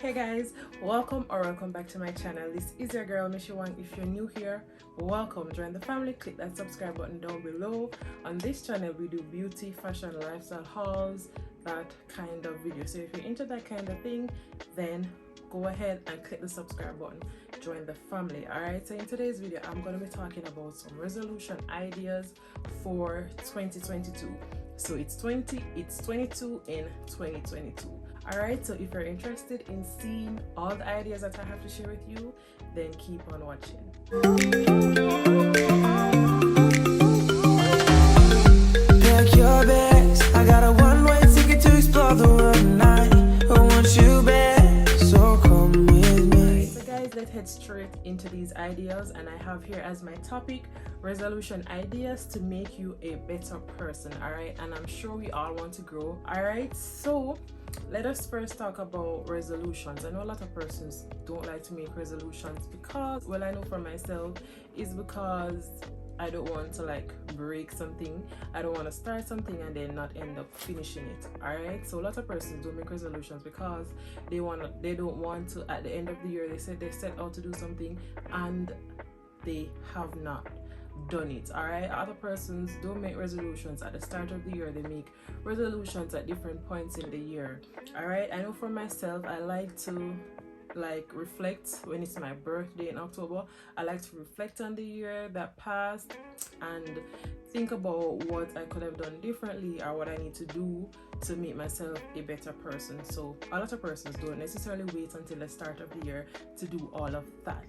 Hey guys, welcome back to my channel. This is your girl Mishi Wang. If you're new here, welcome. Join the family. Click that subscribe button down below. On this channel we do beauty, fashion, lifestyle hauls, that kind of video. So if you're into that kind of thing, then go ahead and click the subscribe button. Join the family. Alright, so in today's video I'm going to be talking about some resolution ideas for 2022. So it's 22 in 2022. Alright, so if you're interested in seeing all the ideas that I have to share with you, then keep on watching. Pack your bags, I got a one-way ticket to explore the world tonight. I want you back, so come with me. So guys, let's head straight into these ideas, and I have here as my topic resolution ideas to make you a better person. Alright, and I'm sure we all want to grow. Alright, so let us first talk about resolutions. I know a lot of persons don't like to make resolutions because, well, I know for myself, is because I don't want to like break something. I don't want to start something and then not end up finishing it. Alright, so a lot of persons don't make resolutions because they don't want to, at the end of the year, they set out to do something and they have not done it. Alright, other persons don't make resolutions at the start of the year. They make resolutions at different points in the year. Alright, I know for myself, I like to reflect when it's my birthday in October. I like to reflect on the year that passed and think about what I could have done differently or what I need to do to make myself a better person. So a lot of persons don't necessarily wait until the start of the year to do all of that.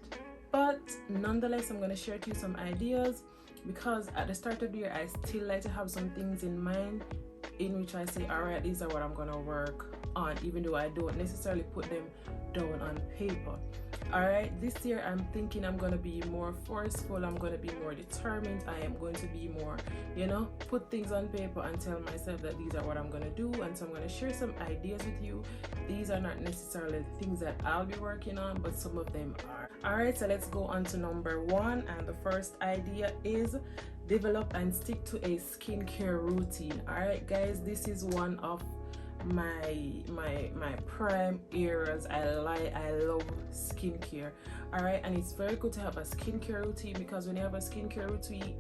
But nonetheless, I'm going to share to you some ideas because at the start of the year, I still like to have some things in mind in which I say, all right, these are what I'm going to work on, even though I don't necessarily put them down on paper. All right, this year I'm thinking I'm going to be more forceful. I'm going to be more determined. I am going to be more, put things on paper and tell myself that these are what I'm going to do. And so I'm going to share some ideas with you. These are not necessarily things that I'll be working on, but some of them are. All right, so let's go on to number one. And the first idea is develop and stick to a skincare routine. All right, guys, this is one of my prime areas. I love skincare. All right, and it's very good to have a skincare routine because when you have a skincare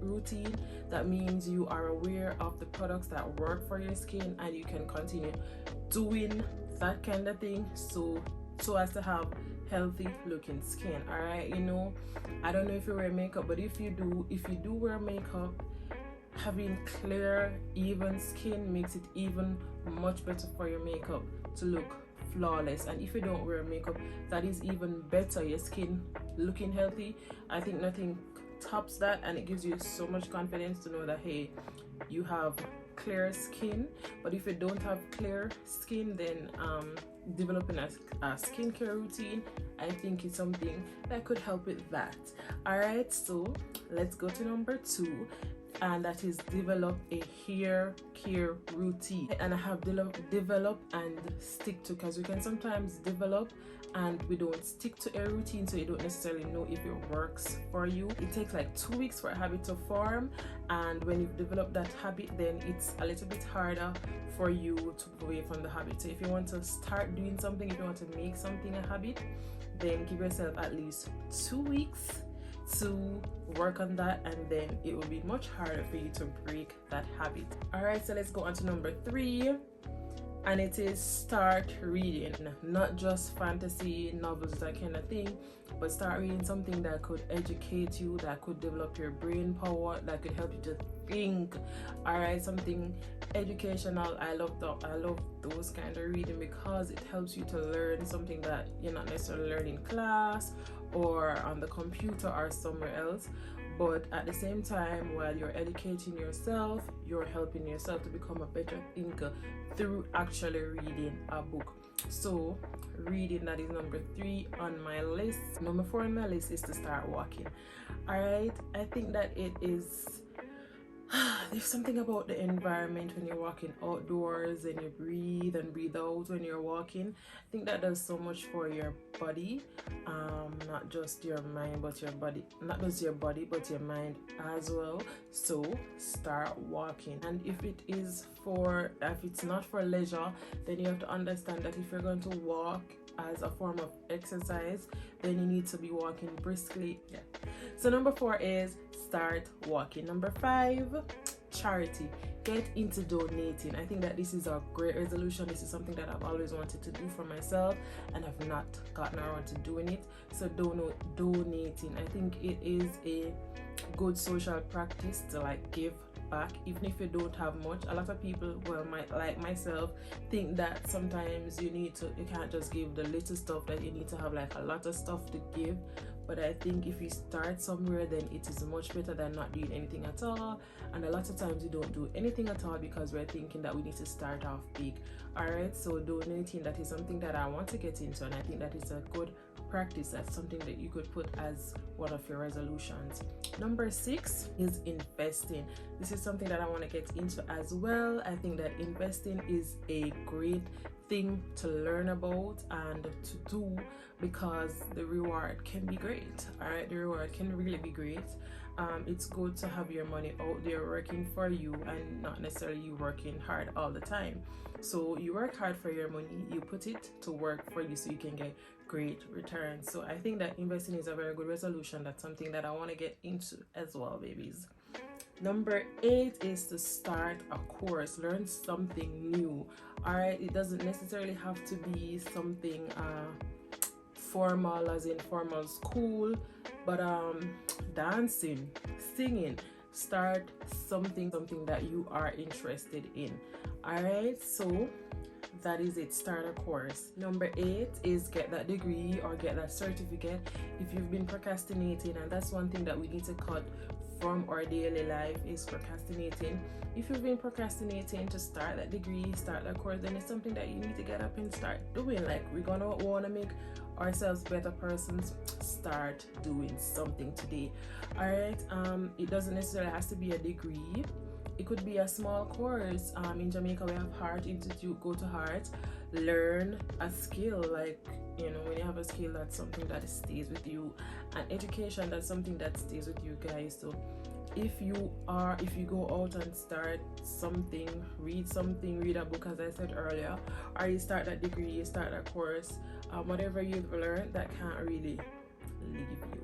routine, that means you are aware of the products that work for your skin and you can continue doing that kind of thing so as to have healthy looking skin. All right, I don't know if you wear makeup, but if you do wear makeup, having clear, even skin makes it even much better for your makeup to look flawless. And if you don't wear makeup, that is even better. Your skin looking healthy, I think nothing tops that, and it gives you so much confidence to know that, hey, you have clear skin. But if you don't have clear skin, then developing a skincare routine, I think is something that could help with that. All right, so let's go to number two, and that is develop a hair care routine. And I have develop and stick to, because we can sometimes develop and we don't stick to a routine, so you don't necessarily know if it works for you. It takes like 2 weeks for a habit to form, and when you've developed that habit, then it's a little bit harder for you to go away from the habit. So if you want to start doing something, if you want to make something a habit, then give yourself at least 2 weeks to work on that, and then it will be much harder for you to break that habit. All right, so let's go on to number three, and it is start reading. Not just fantasy novels, that kind of thing, but start reading something that could educate you, that could develop your brain power, that could help you to think. All right, something educational. I love those kind of reading because it helps you to learn something that you're not necessarily learning in class or on the computer or somewhere else. But at the same time, while you're educating yourself, you're helping yourself to become a better thinker through actually reading a book. So reading, that is number three on my list. Number four on my list is to start walking. All right, I think that it is there's something about the environment when you're walking outdoors and you breathe and breathe out when you're walking. I think that does so much for your body, not just your mind but your body, not just your body but your mind as well. So start walking. And if it's not for leisure, then you have to understand that if you're going to walk as a form of exercise, then you need to be walking briskly. Yeah. So number 4 is start walking. Number 5, charity. Get into donating. I think that this is a great resolution. This is something that I've always wanted to do for myself and I've not gotten around to doing it. So donating, I think it is a good social practice to like give back, even if you don't have much. A lot of people, well, like myself, think that sometimes you can't just give the little stuff, that you need to have like a lot of stuff to give. But I think if you start somewhere, then it is much better than not doing anything at all. And a lot of times we don't do anything at all because we're thinking that we need to start off big. Alright, so donating, that is something that I want to get into, and I think that is a good practice. That's something that you could put as one of your resolutions. Number 6 is investing. This is something that I want to get into as well. I think that investing is a great thing to learn about and to do because the reward can be great. All right, the reward can really be great. It's good to have your money out there working for you and not necessarily you working hard all the time. So you work hard for your money, you put it to work for you so you can get great returns. So I think that investing is a very good resolution. That's something that I want to get into as well, babies. Number 8 is to start a course, learn something new. All right, it doesn't necessarily have to be something formal, as in formal school, but dancing, singing. Start something that you are interested in. All right, so that is it. Start a course. Number 8 is get that degree or get that certificate if you've been procrastinating, and that's one thing that we need to cut from our daily life, is procrastinating. If you've been procrastinating to start that degree, start that course, then it's something that you need to get up and start doing. Like, we're gonna want to make ourselves better persons, start doing something today. All right, it doesn't necessarily have to be a degree. It could be a small course. In Jamaica we have Heart Institute. Go to Heart, learn a skill. Like, you know, when you have a skill, that's something that stays with you, and education, that's something that stays with you guys. So if you go out and start something, read a book, as I said earlier, or you start that degree, you start that course, whatever you've learned, that can't really leave you.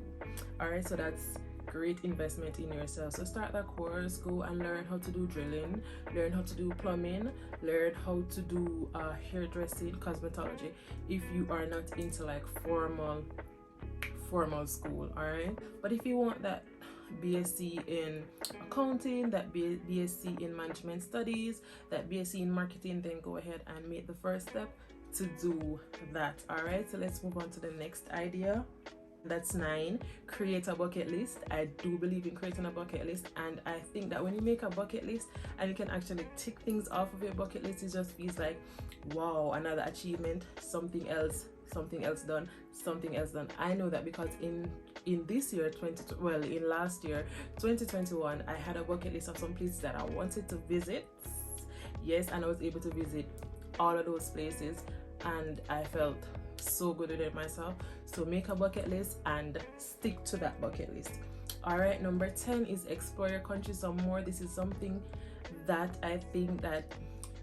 All right, so that's great investment in yourself. So start that course, go and learn how to do drilling, learn how to do plumbing, learn how to do hairdressing, cosmetology, if you are not into like formal school. All right, but if you want that BSc in accounting, that BSc in management studies, that BSc in marketing, then go ahead and make the first step to do that. All right, so let's move on to the next idea. That's 9. Create a bucket list. I do believe in creating a bucket list, and I think that when you make a bucket list and you can actually tick things off of your bucket list, it just feels like, wow, another achievement, something else done. I know that because in this year, in last year 2021, I had a bucket list of some places that I wanted to visit. Yes, and I was able to visit all of those places, and I felt so good with it myself. So make a bucket list and stick to that bucket list. All right, number 10 is explore your country some more. This is something that I think that,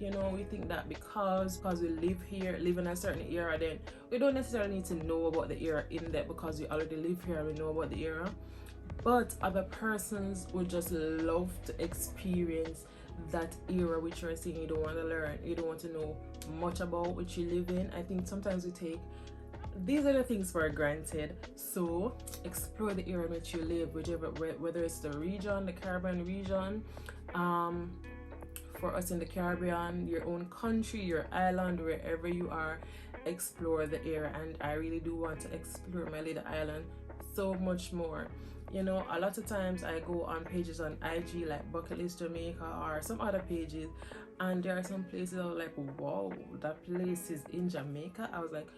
you know, we think that because we live in a certain era, then we don't necessarily need to know about the era in there because we already live here and we know about the era. But other persons would just love to experience that era which you're saying you don't want to learn, you don't want to know much about, which you live in. I think sometimes we take these are the things for granted. So explore the era in which you live, whether it's the region, the Caribbean region, for us in the Caribbean, your own country, your island, wherever you are, explore the era. And I really do want to explore my little island so much more. You know, a lot of times I go on pages on IG like Bucket List Jamaica or some other pages, and there are some places I was like, wow, that place is in Jamaica. I was like,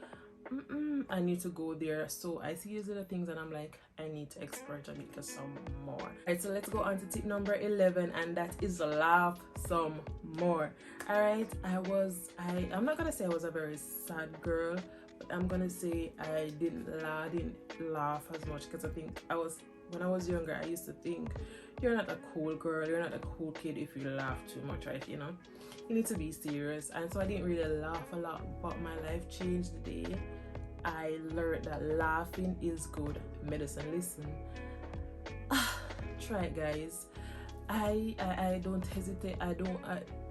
I need to go there. So I see these other things and I'm like, I need to explore Jamaica some more. Alright, so let's go on to tip number 11, and that is laugh some more. Alright, I'm not gonna say I was a very sad girl, but I'm gonna say I didn't laugh as much, because I think when I was younger, I used to think you're not a cool girl, you're not a cool kid if you laugh too much, right? You know, you need to be serious. And so I didn't really laugh a lot, but my life changed the day I learned that laughing is good medicine. Listen, try it, guys. I don't hesitate.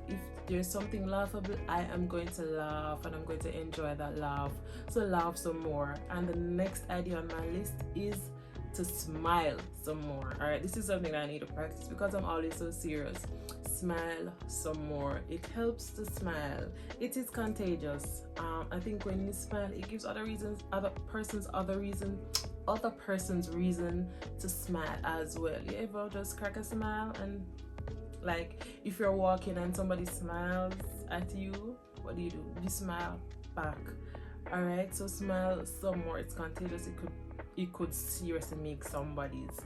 If there's something laughable, I am going to laugh and I'm going to enjoy that laugh. So laugh some more. And the next idea on my list is to smile some more. All right, this is something I need to practice because I'm always so serious. Smile some more. It helps to smile. It is contagious. I think when you smile, it gives other person's reason to smile as well. You ever just crack a smile? And like if you're walking and somebody smiles at you, what do? You smile back. All right, so smile some more. It's contagious. It could seriously make somebody's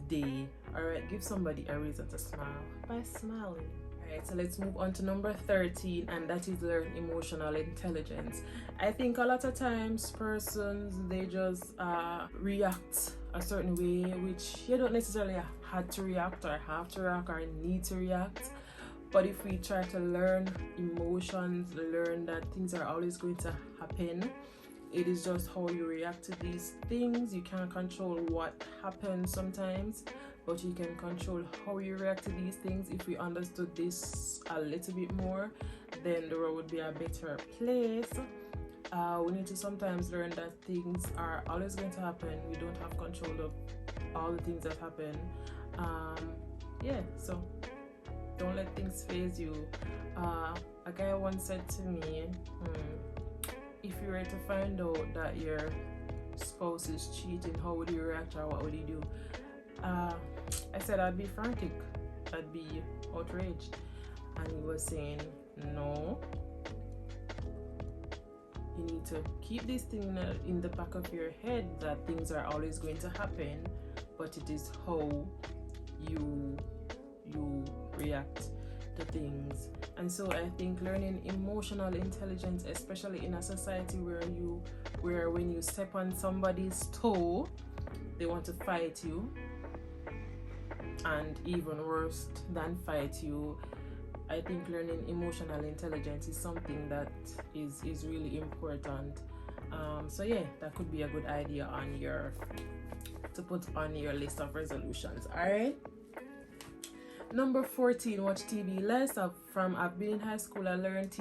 day. All right, give somebody a reason to smile by smiling. All right, so let's move on to number 13, and that is learn emotional intelligence. I think a lot of times persons, they just react a certain way, which you don't necessarily have to react or need to react. But if we try to learn emotions, learn that things are always going to happen, it is just how you react to these things. You can't control what happens sometimes, but you can control how you react to these things. If we understood this a little bit more, then the world would be a better place. We need to sometimes learn that things are always going to happen. We don't have control of all the things that happen. So don't let things faze you. A guy once said to me, if you were to find out that your spouse is cheating, how would you react, or what would you do? I said I'd be frantic, I'd be outraged. And he was saying, no, you need to keep this thing in the back of your head, that things are always going to happen, but it is how you react to things. And so I think learning emotional intelligence, especially in a society where when you step on somebody's toe, they want to fight you, and even worse than fight you, I think learning emotional intelligence is something that is really important. That could be a good idea to put on your list of resolutions. All right. Number 14, watch TV less. I've been in high school, I learned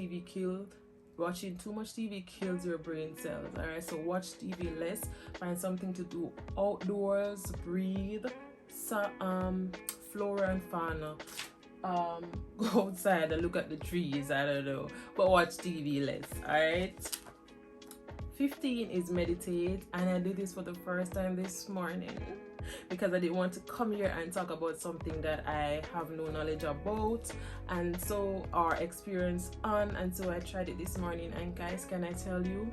watching too much TV kills your brain cells. All right, so watch TV less. Find something to do outdoors. Breathe. Flora and fauna. Go outside and look at the trees. I don't know, but watch TV less. All right. 15 is meditate, and I did this for the first time this morning because I didn't want to come here and talk about something that I have no knowledge about or experience on, and so I tried it this morning. And guys, can I tell you,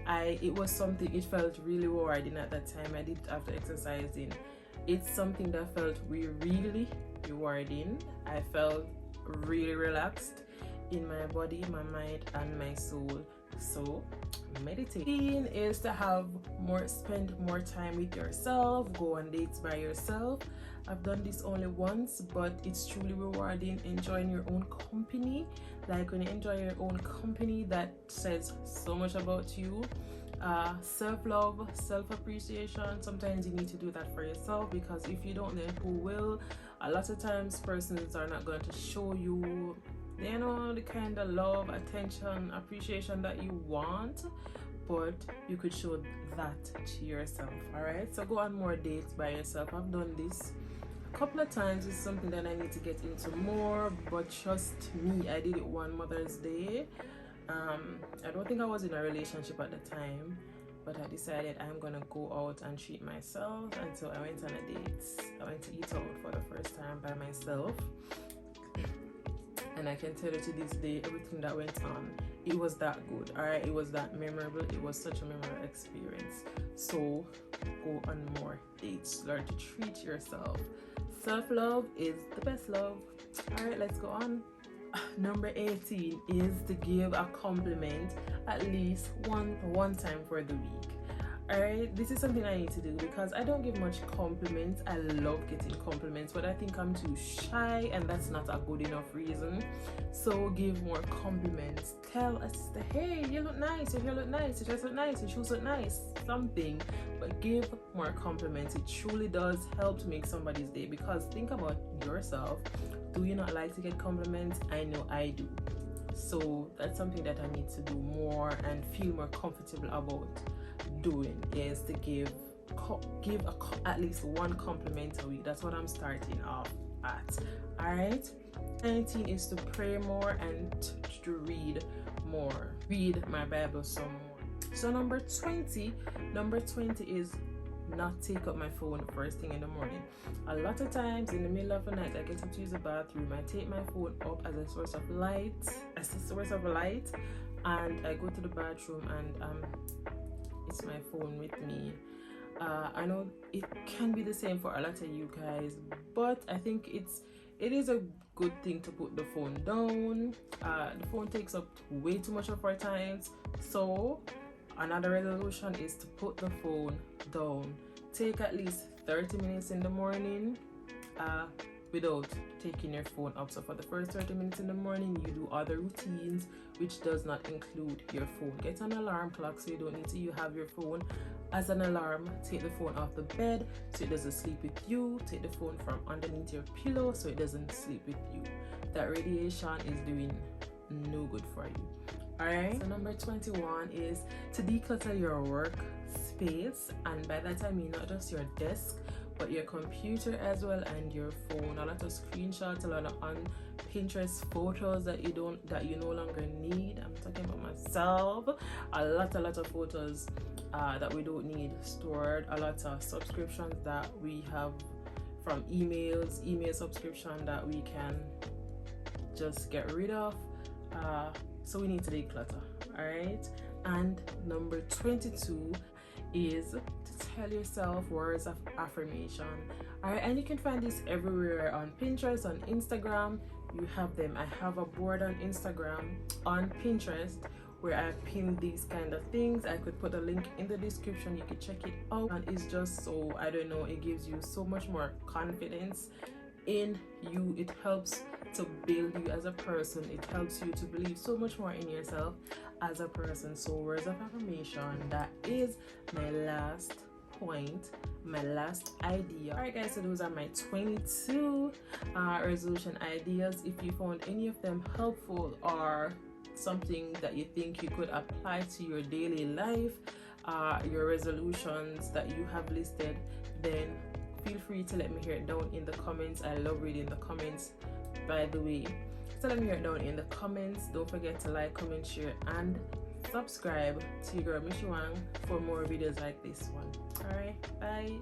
it felt really rewarding at that time. I did after exercising. It's something that felt really rewarding. I felt really relaxed in my body, my mind, and my soul. So meditating is to spend more time with yourself, go on dates by yourself. I've done this only once, but it's truly rewarding. Enjoying your own company, like when you enjoy your own company, that says so much about you. Self-love, self-appreciation, sometimes you need to do that for yourself, because if you don't, then who will? A lot of times persons are not going to show you the kind of love, attention, appreciation that you want, but you could show that to yourself. All right, so go on more dates by yourself. I've done this a couple of times. It's something that I need to get into more, but trust me, I did it one Mother's Day. I don't think I was in a relationship at the time, but I decided I'm gonna go out and treat myself, and so I went on a date. I went to eat out for the first time by myself. And I can tell you to this day, everything that went on, it was that good. All right, it was that memorable. It was such a memorable experience. So go on more dates. Learn to treat yourself. Self-love is the best love. All right, let's go on. Number 18 is to give a compliment at least one time for the week. Alright, this is something I need to do because I don't give much compliments. I love getting compliments, but I think I'm too shy, and that's not a good enough reason. So give more compliments. Tell a sister, hey, you look nice, your hair look nice, your dress look nice, your shoes look nice, something. But give more compliments. It truly does help to make somebody's day, because think about yourself. Do you not like to get compliments? I know I do. So that's something that I need to do more and feel more comfortable about doing, is to give at least one compliment a week. That's what I'm starting off at. All right, 19 is to pray more and to read more, read my Bible some more. So number 20 is not take up my phone first thing in the morning. A lot of times in the middle of the night, I get up to use the bathroom, I take my phone up as a source of light, and I go to the bathroom and it's my phone with me. I know it can be the same for a lot of you guys, but I think it is a good thing to put the phone down. The phone takes up way too much of our time, so another resolution is to put the phone down. Take at least 30 minutes in the morning without taking your phone up. So for the first 30 minutes in the morning, you do other routines, which does not include your phone. Get an alarm clock so you don't need to have your phone as an alarm. Take the phone off the bed so it doesn't sleep with you. Take the phone from underneath your pillow so it doesn't sleep with you. That radiation is doing no good for you. Alright, so number 21 is to declutter your work space, and by that I mean not just your desk but your computer as well, and your phone. A lot of screenshots, a lot of on Pinterest photos that you no longer need. I'm talking about myself. A lot of photos that we don't need stored. A lot of subscriptions that we have from email subscription that we can just get rid of. So we need to declutter. All right, and number 22 is to tell yourself words of affirmation. All right, and you can find this everywhere, on Pinterest, on Instagram. You have them. I have a board on Instagram, on Pinterest, where I pin these kind of things. I could put a link in the description. You can check it out, and it's just so, I don't know, it gives you so much more confidence in you. It helps to build you as a person. It helps you to believe so much more in yourself as a person. So words of affirmation, that is my last point, my last idea. All right guys, so those are my 22 resolution ideas. If you found any of them helpful or something that you think you could apply to your daily life, your resolutions that you have listed, then feel free to let me hear it down in the comments. I love reading the comments, by the way. So let me hear it down in the comments. Don't forget to like, comment, share, and subscribe to your girl Miss Wang for more videos like this one. Alright, bye.